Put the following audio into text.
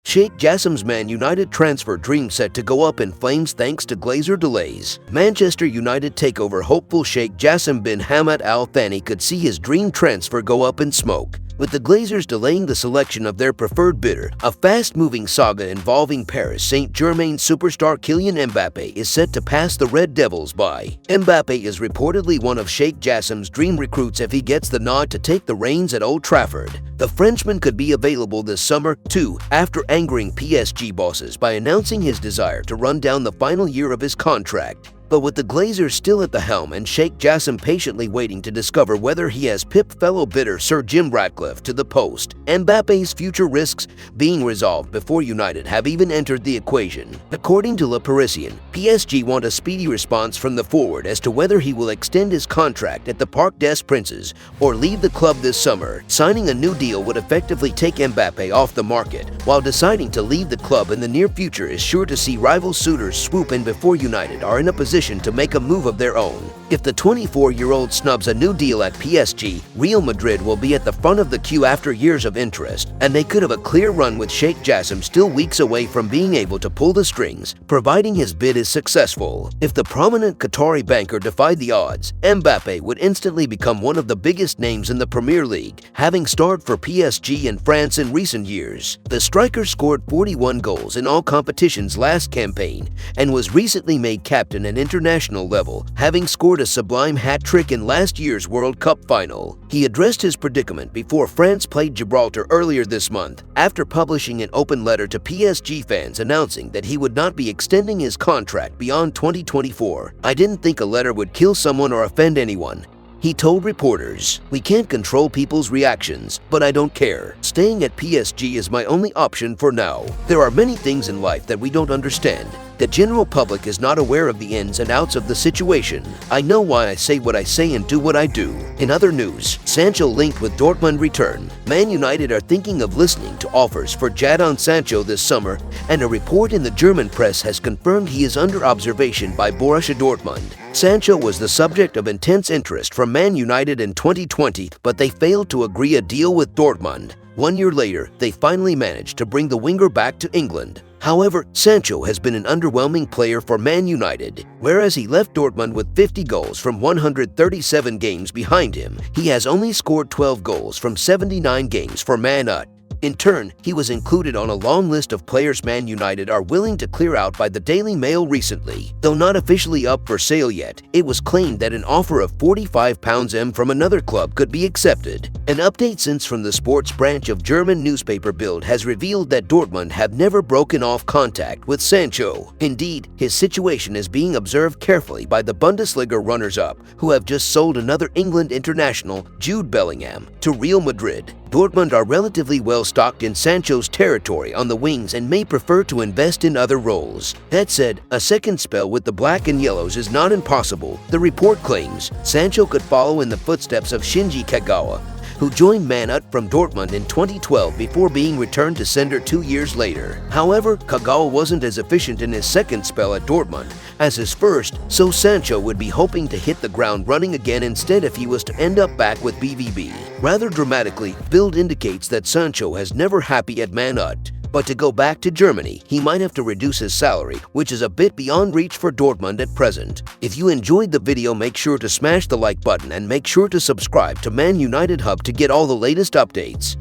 Sheikh Jassim's Man United transfer dream set to go up in flames thanks to Glazer delays. Manchester United takeover hopeful Sheikh Jassim bin Hamad Al Thani could see his dream transfer go up in smoke, with the Glazers delaying the selection of their preferred bidder. A fast-moving saga involving Paris Saint-Germain superstar Kylian Mbappe is set to pass the Red Devils by. Mbappe is reportedly one of Sheikh Jassim's dream recruits if he gets the nod to take the reins at Old Trafford. The Frenchman could be available this summer, too, after angering PSG bosses by announcing his desire to run down the final year of his contract. But with the Glazers still at the helm and Sheikh Jassim patiently waiting to discover whether he has pipped fellow bidder Sir Jim Ratcliffe to the post, Mbappe's future risks being resolved before United have even entered the equation. According to Le Parisien, PSG want a speedy response from the forward as to whether he will extend his contract at the Parc des Princes or leave the club this summer. Signing a new deal would effectively take Mbappe off the market, while deciding to leave the club in the near future is sure to see rival suitors swoop in before United are in a position to make a move of their own. If the 24-year-old snubs a new deal at PSG, Real Madrid will be at the front of the queue after years of interest, and they could have a clear run with Sheikh Jassim still weeks away from being able to pull the strings, providing his bid is successful. If the prominent Qatari banker defied the odds, Mbappe would instantly become one of the biggest names in the Premier League, having starred for PSG and France in recent years. The striker scored 41 goals in all competitions last campaign and was recently made captain at international level, having scored a sublime hat-trick in last year's World Cup final. He addressed his predicament before France played Gibraltar earlier this month, after publishing an open letter to PSG fans announcing that he would not be extending his contract beyond 2024. "I didn't think a letter would kill someone or offend anyone," he told reporters. "We can't control people's reactions, but I don't care. Staying at PSG is my only option for now. There are many things in life that we don't understand. The general public is not aware of the ins and outs of the situation. I know why I say what I say and do what I do." In other news, Sancho linked with Dortmund return. Man United are thinking of listening to offers for Jadon Sancho this summer, and a report in the German press has confirmed he is under observation by Borussia Dortmund. Sancho was the subject of intense interest from Man United in 2020, but they failed to agree a deal with Dortmund. 1 year later, they finally managed to bring the winger back to England. However, Sancho has been an underwhelming player for Man United. Whereas he left Dortmund with 50 goals from 137 games behind him, he has only scored 12 goals from 79 games for Man United. In turn, he was included on a long list of players Man United are willing to clear out by the Daily Mail recently. Though not officially up for sale yet, it was claimed that an offer of £45 from another club could be accepted. An update since from the sports branch of German newspaper Bild has revealed that Dortmund have never broken off contact with Sancho. Indeed, his situation is being observed carefully by the Bundesliga runners-up, who have just sold another England international, Jude Bellingham, to Real Madrid. Dortmund are relatively well stocked in Sancho's territory on the wings and may prefer to invest in other roles. That said, a second spell with the Black and Yellows is not impossible. The report claims Sancho could follow in the footsteps of Shinji Kagawa, who joined Man United from Dortmund in 2012 before being returned to sender 2 years later. However, Kagawa wasn't as efficient in his second spell at Dortmund as his first, so Sancho would be hoping to hit the ground running again instead if he was to end up back with BVB. Rather dramatically, Bild indicates that Sancho has never happy at Man United. But to go back to Germany, he might have to reduce his salary, which is a bit beyond reach for Dortmund at present. If you enjoyed the video, make sure to smash the like button and make sure to subscribe to Man United Hub to get all the latest updates.